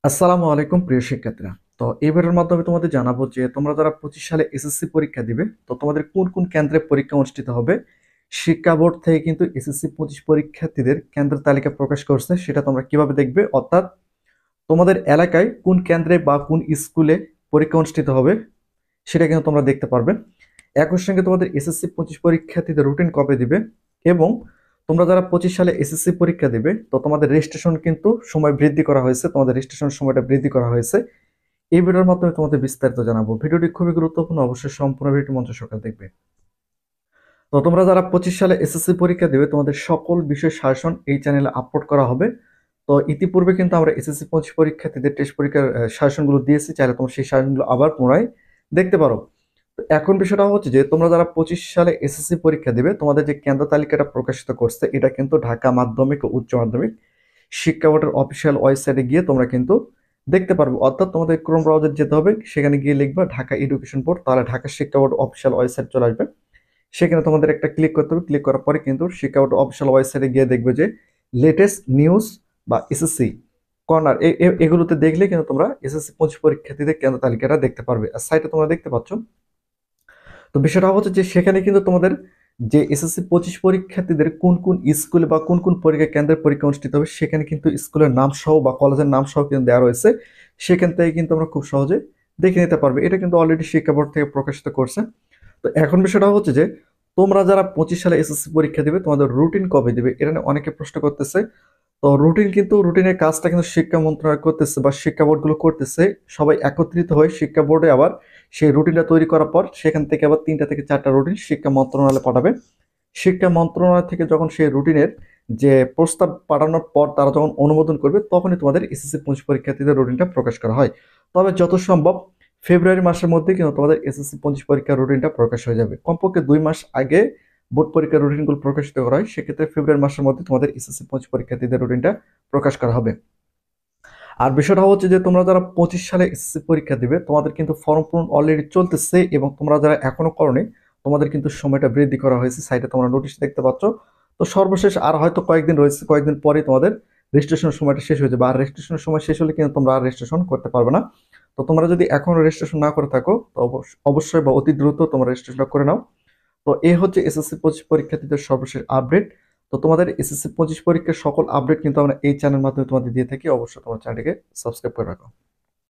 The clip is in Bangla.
আসসালামু আলাইকুম প্রিয় শিক্ষার্থীরা। তো এই ভিডিওর মাধ্যমে তোমাদের জানাবো যে তোমরা যারা 25 সালে এসএসসি পরীক্ষা দিবে, তো তোমাদের কোন কোন কেন্দ্রে পরীক্ষা অনুষ্ঠিত হবে। শিক্ষা বোর্ড থেকে কিন্তু এসএসসি 25 পরীক্ষার্থীদের কেন্দ্রের তালিকা প্রকাশ করছে, সেটা তোমরা কিভাবে দেখবে, অর্থাৎ তোমাদের এলাকায় কোন কেন্দ্রে বা কোন স্কুলে পরীক্ষা অনুষ্ঠিত হবে সেটা কিন্তু তোমরা দেখতে পারবে। একই সঙ্গে তোমাদের এসএসসি 25 পরীক্ষার্থীদের রুটিন কবে দিবে, এবং তোমরা যারা 25 সালে এসএসসি পরীক্ষা দিবে, তো তোমাদের রেজিস্ট্রেশন কিন্তু সময় বৃদ্ধি করা হয়েছে, তোমাদের রেজিস্ট্রেশন সময়টা বৃদ্ধি করা হয়েছে। এই ভিডিওর মাধ্যমে তোমাদের বিস্তারিত জানাবো। ভিডিওটি খুবই গুরুত্বপূর্ণ, অবশ্যই সম্পূর্ণ ভিডিওটি মনোযোগ সহকারে দেখবে। তো তোমরা যারা 25 সালে এসএসসি পরীক্ষা দেবে, তোমাদের সকল বিষয় সাজেশন এই চ্যানেলে আপলোড করা হবে। তো ইতিপূর্বে কিন্তু আমরা এসএসসি 25 পরীক্ষার্থীদের টেস্ট পরীক্ষার সাজেশনগুলো দিয়েছি, চাইলে তোমরা সেই সাজেশনগুলো আবার পুনরায় দেখতে পারো। তো এখন বিষয়টা হচ্ছে যে তোমরা যারা 25 সালে এসএসসি পরীক্ষা দেবে, তোমাদের যে কেন্দ্র তালিকাটা প্রকাশিত করছে, এটা কিন্তু ঢাকা মাধ্যমিক ও উচ্চ মাধ্যমিক শিক্ষা বোর্ডের অফিসিয়াল ওয়েবসাইটে গিয়ে তোমরা কিন্তু দেখতে পারবে। অর্থাৎ তোমাদের ক্রোম ব্রাউজার যেতে হবে, সেখানে গিয়ে লিখবা ঢাকা এডুকেশন বোর্ড, তাহলে ঢাকা শিক্ষা বোর্ড অফিসিয়াল ওয়েবসাইট চলে আসবে। সেখানে তোমাদের একটা ক্লিক করতে হবে। ক্লিক করার পরে কিন্তু শিক্ষা বোর্ড অফিসিয়াল ওয়েবসাইটে গিয়ে দেখবে যে লেটেস্ট নিউজ বা এসএসসি কর্নার, এগুলোতে দেখলে কিন্তু তোমরা এসএসসি 25 পরীক্ষার্থীদের কেন্দ্র তালিকাটা দেখতে পারবে। আর সাইটে তোমরা দেখতে পাচ্ছ। তো বিষয়টা হচ্ছে যে সেখানে কিন্তু তোমাদের যে এসএসসি 25 পরীক্ষার্থীদের কোন কোন স্কুলে বা কোন কোন পরীক্ষা কেন্দ্রের পরীক্ষা অনুষ্ঠিত হবে, সেখানে কিন্তু স্কুলের নাম সহ বা কলেজের নাম সহ কিন্তু দেওয়া রয়েছে। সেখান থেকে কিন্তু আমরা খুব সহজে দেখে নিতে পারবে। এটা কিন্তু অলরেডি শিক্ষা বোর্ড থেকে প্রকাশিত করছে। তো এখন বিষয়টা হচ্ছে যে তোমরা যারা 25 সালে এসএসসি পরীক্ষা দিবে, তোমাদের রুটিন কবে দিবে, এটা নিয়ে অনেকে প্রশ্ন করতেছে। তো রুটিনের কাজটা কিন্তু শিক্ষা মন্ত্রণালয় করতেছে বা শিক্ষা বোর্ডগুলো করতেছে। সবাই একত্রিত হয়ে শিক্ষা বোর্ডে আবার সেই রুটিনটা তৈরি করার পর সেখান থেকে আবার 3টা থেকে 4টা রুটিন শিক্ষা মন্ত্রণালয়ে পাঠাবে। শিক্ষা মন্ত্রণালয় থেকে যখন সেই রুটিনের যে প্রস্তাব পাঠানোর পর তারা যখন অনুমোদন করবে, তখনই তোমাদের এসএসসি 25 পরীক্ষার্থীদের রুটিনটা প্রকাশ করা হয়। তবে যত সম্ভব ফেব্রুয়ারি মাসের মধ্যে কিন্তু তোমাদের এসএসসি 25 পরীক্ষার রুটিনটা প্রকাশ হয়ে যাবে। কমপক্ষে 2 মাস আগে বোর্ড পরীক্ষার রুটিনগুলো প্রকাশিত করা হয়। সেক্ষেত্রে ফেব্রুয়ারি মাসের মধ্যে তোমাদের এসএসসি 25 পরীক্ষার্থীদের রুটিনটা প্রকাশ করা হবে। আর বিষয়টা হচ্ছে যে তোমরা যারা 25 সালে এসএসসি পরীক্ষা দিবে, তোমাদের কিন্তু ফর্ম পূরণ অলরেডি চলতেছে, এবং তোমরা যারা এখনো করোনি, তোমাদের কিন্তু সময়টা বৃদ্ধি করা হয়েছে। সাইটে তোমরা নোটিশ দেখতে পাচ্ছ। তো সর্বশেষ আর হয়তো কয়েকদিন রয়েছে, কয়েকদিন পরে তোমাদের রেজিস্ট্রেশনের সময়টা শেষ হয়ে যাবে। আর রেজিস্ট্রেশনের সময় শেষ হলে কিন্তু তোমরা আর রেজিস্ট্রেশন করতে পারবে না। তো তোমরা যদি এখনো রেজিস্ট্রেশন না করে থাকো, তো অবশ্যই বা অতি দ্রুত তোমরা রেজিস্ট্রেশনটা করে নাও। তো এই হচ্ছে এসএসসি 25 পরীক্ষার্থীদের সর্বশেষ আপডেট। তো তোমাদের এসএসসি 25 পরীক্ষার সকল আপডেট কিন্তু আমরা এই চ্যানেলের মাধ্যমে তোমাদের দিয়ে থাকি। অবশ্যই তোমার চ্যানেলটিকে সাবস্ক্রাইব করে রাখো।